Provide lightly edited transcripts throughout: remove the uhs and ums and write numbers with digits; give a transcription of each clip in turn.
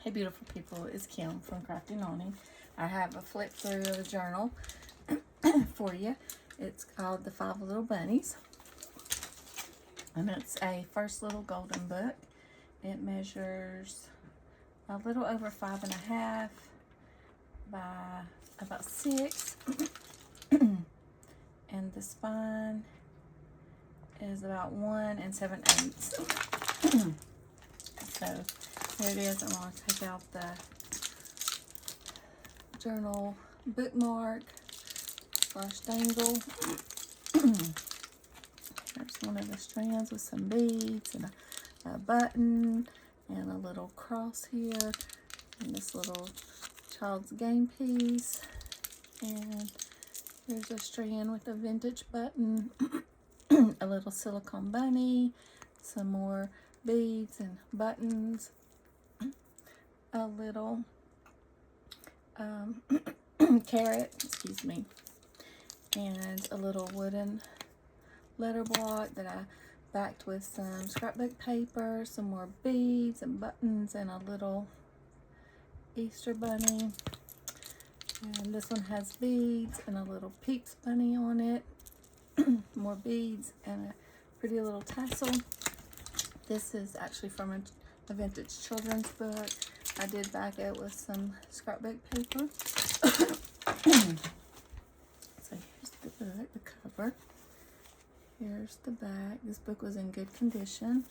Hey beautiful people, it's Kim from Crafty Noni. I have a flip through of a journal for you. It's called The 5 Little Bunnies. And it's a first little golden book. It measures a little over 5.5 by about 6. And the spine is about 1 7/8. So here it is. I'm going to take out the journal bookmark / dangle. There's one of the strands with some beads and a button and a little cross here and this little child's game piece. And there's a strand with a vintage button, a little silicone bunny, some more beads and buttons, a little carrot, excuse me, and a little wooden letter block that I backed with some scrapbook paper, some more beads and buttons, and a little Easter bunny. And this one has beads and a little Peeps bunny on it, more beads and a pretty little tassel. This is actually from a vintage children's book. I did back it with some scrapbook paper. So here's the book, the cover. Here's the back. This book was in good condition.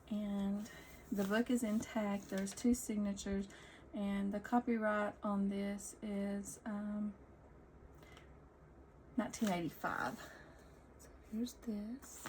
And the book is intact. There's 2 signatures. And the copyright on this is 1985. So here's this.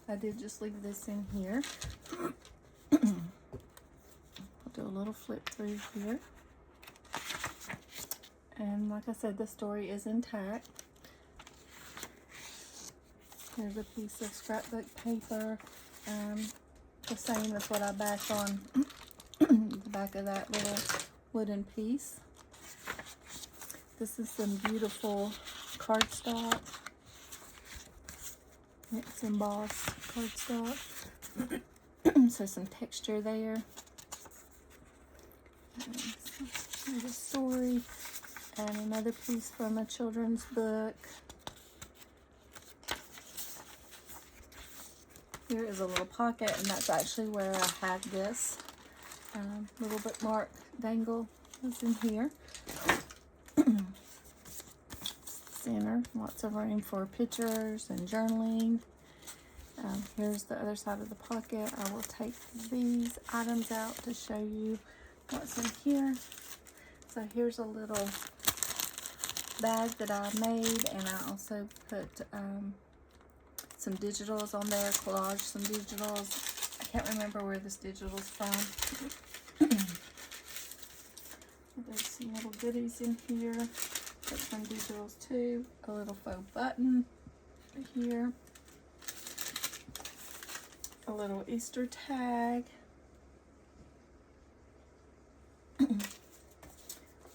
I did just leave this in here. I'll do a little flip through here. And like I said, the story is intact. Here's a piece of scrapbook paper, the same as what I backed on the back of that little wooden piece. This is some beautiful cardstock. It's embossed cardstock. So some texture there. There's a story and another piece from a children's book. Here is a little pocket, and that's actually where I had this little bookmark dangle is in here. Center, lots of room for pictures and journaling. Here's the other side of the pocket. I will take these items out to show you what's in here. So here's a little bag that I made, and I also put some digitals on there, collage some digitals. I can't remember where this digital's from. There's some little goodies in here. Put some digitals too. A little faux button here. A little Easter tag.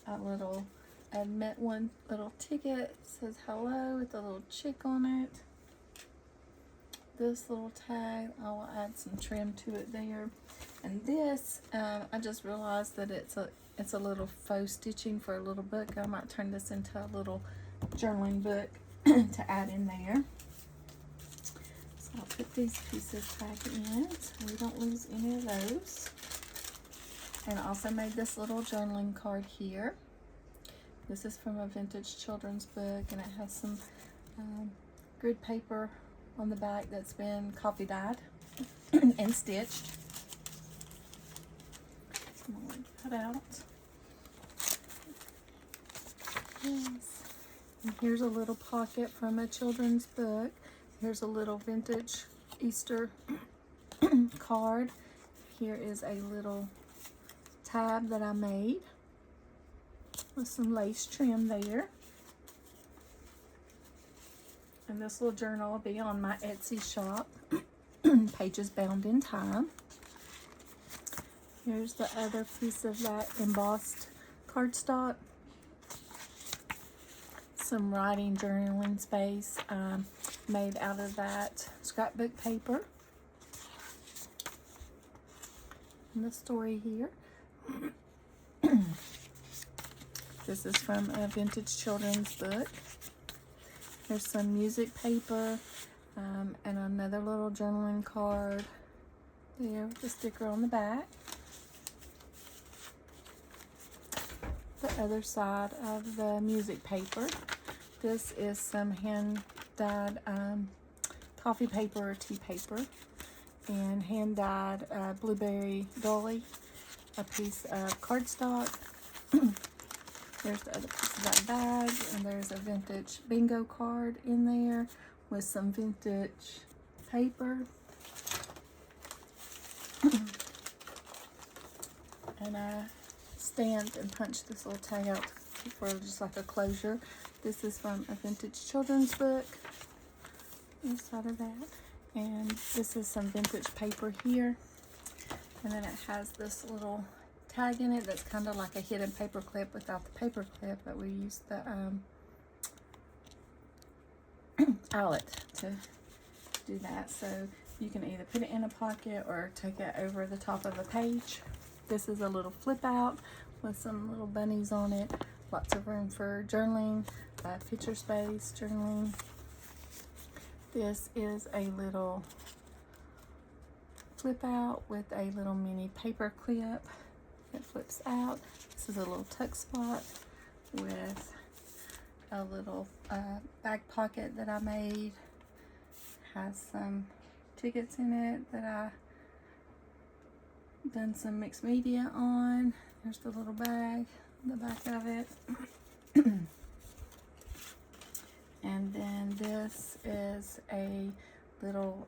A little admit one little ticket. It says hello with a little chick on it. This little tag, I will add some trim to it there. And this, I just realized that it's a little faux stitching for a little book. I might turn this into a little journaling book to add in there. So I'll put these pieces back in so we don't lose any of those. And I also made this little journaling card here. This is from a vintage children's book, and it has some grid paper on the back that's been coffee dyed and stitched. So I'm going to cut out. Yes. And here's a little pocket from a children's book. Here's a little vintage Easter card. Here is a little tab that I made with some lace trim there. And this little journal will be on my Etsy shop, Pages Bound in Time. Here's the other piece of that embossed cardstock. Some writing journaling space made out of that scrapbook paper. And the story here. This is from a vintage children's book. There's some music paper and another little journaling card there with a sticker on the back. The other side of the music paper. This is some hand-dyed coffee paper or tea paper and hand-dyed blueberry dolly, a piece of cardstock. There's the other piece of that bag, and there's a vintage bingo card in there with some vintage paper. And I stamped and punched this little tag out for just like a closure. This is from a vintage children's book. Inside of that. And this is some vintage paper here. And then it has this little tag in it that's kind of like a hidden paper clip without the paper clip, but we use the eyelet to do that. So you can either put it in a pocket or take it over the top of a page. This is a little flip out with some little bunnies on it. Lots of room for journaling, picture space, journaling. This is a little flip out with a little mini paper clip that flips out. This is a little tuck spot with a little back pocket that I made. Has some tickets in it that I done some mixed media on. There's the little bag, the back of it. And then this is a little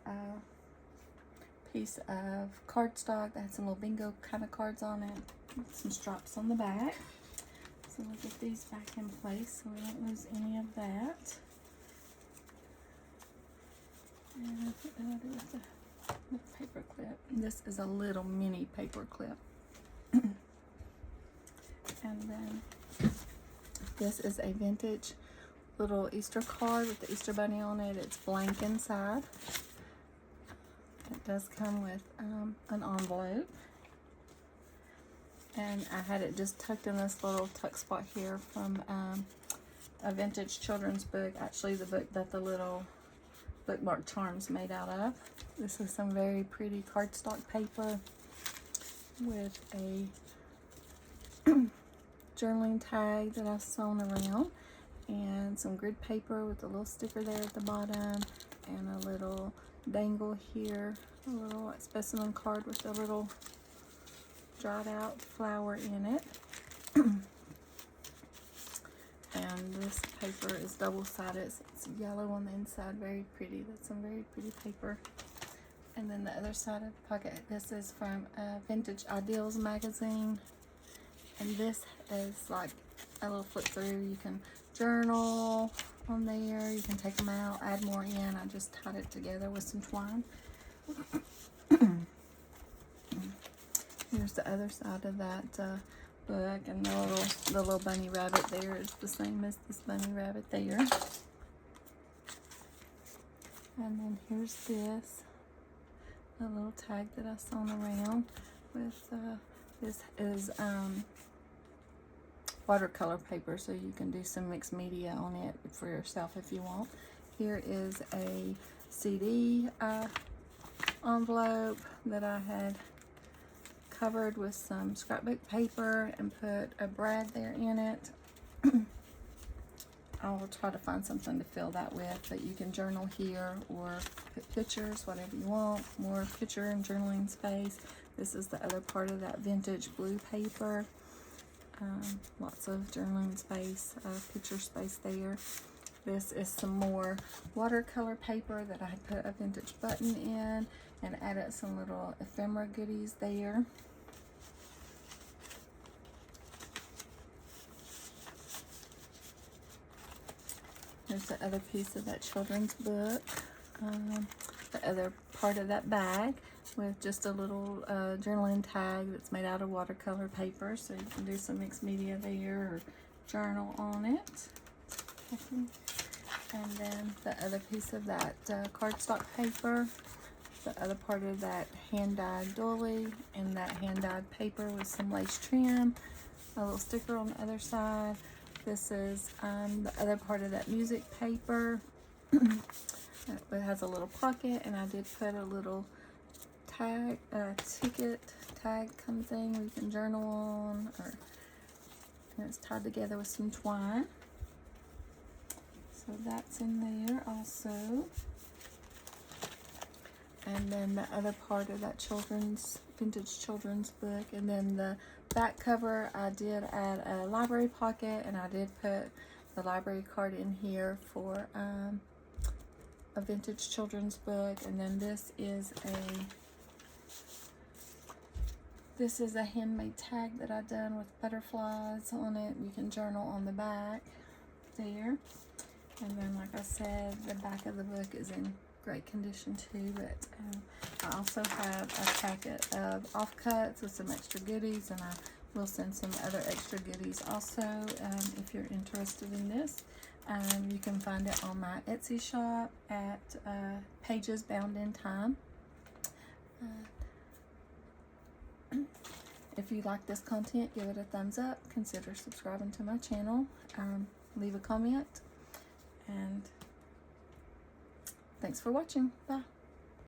piece of cardstock that has some little bingo kind of cards on it. Some straps on the back. So we'll get these back in place so we don't lose any of that. And what did I do with the paper clip? This is a little mini paper clip. And then this is a vintage little Easter card with the Easter bunny on it. It's blank inside. It does come with an envelope. And I had it just tucked in this little tuck spot here from a vintage children's book. Actually, the book that the little bookmark charms made out of. This is some very pretty cardstock paper with a journaling tag that I've sewn around, and some grid paper with a little sticker there at the bottom, and a little dangle here, a little specimen card with a little dried out flower in it. And this paper is double-sided, so it's yellow on the inside, very pretty. That's some very pretty paper. And then the other side of the pocket, this is from a Vintage Ideals magazine. And this is like a little flip through. You can journal on there, you can take them out, add more in. I just tied it together with some twine. Here's the other side of that book, and the little bunny rabbit there is the same as this bunny rabbit there. And then here's this, a little tag that I sewn around with, this is watercolor paper, so you can do some mixed media on it for yourself if you want. Here is a CD envelope that I had covered with some scrapbook paper and put a brad there in it. I will try to find something to fill that with, but you can journal here or put pictures, whatever you want. More picture and journaling space. This is the other part of that vintage blue paper. Lots of journaling space, picture space there. This is some more watercolor paper that I had put a vintage button in and added some little ephemera goodies there. There's the other piece of that children's book, the other part of that bag with just a little journaling tag that's made out of watercolor paper, so you can do some mixed media there or journal on it. And then the other piece of that cardstock paper the other part of that hand-dyed doily, and that hand-dyed paper with some lace trim, a little sticker on the other side. This is the other part of that music paper. It has a little pocket, and I did put a little tag, ticket tag kind of thing we can journal on, and it's tied together with some twine. So that's in there also. And then the other part of that vintage children's book, and then the back cover, I did add a library pocket, and I did put the library card in here for a vintage children's book. And then this is a handmade tag that I've done with butterflies on it. You can journal on the back there. And then, like I said, the back of the book is in great condition too, but I also have a packet of offcuts with some extra goodies, and I will send some other extra goodies also. If you're interested in this, you can find it on my Etsy shop at Pages Bound in Time. If you like this content, give it a thumbs up, consider subscribing to my channel, leave a comment, and thanks for watching. Bye.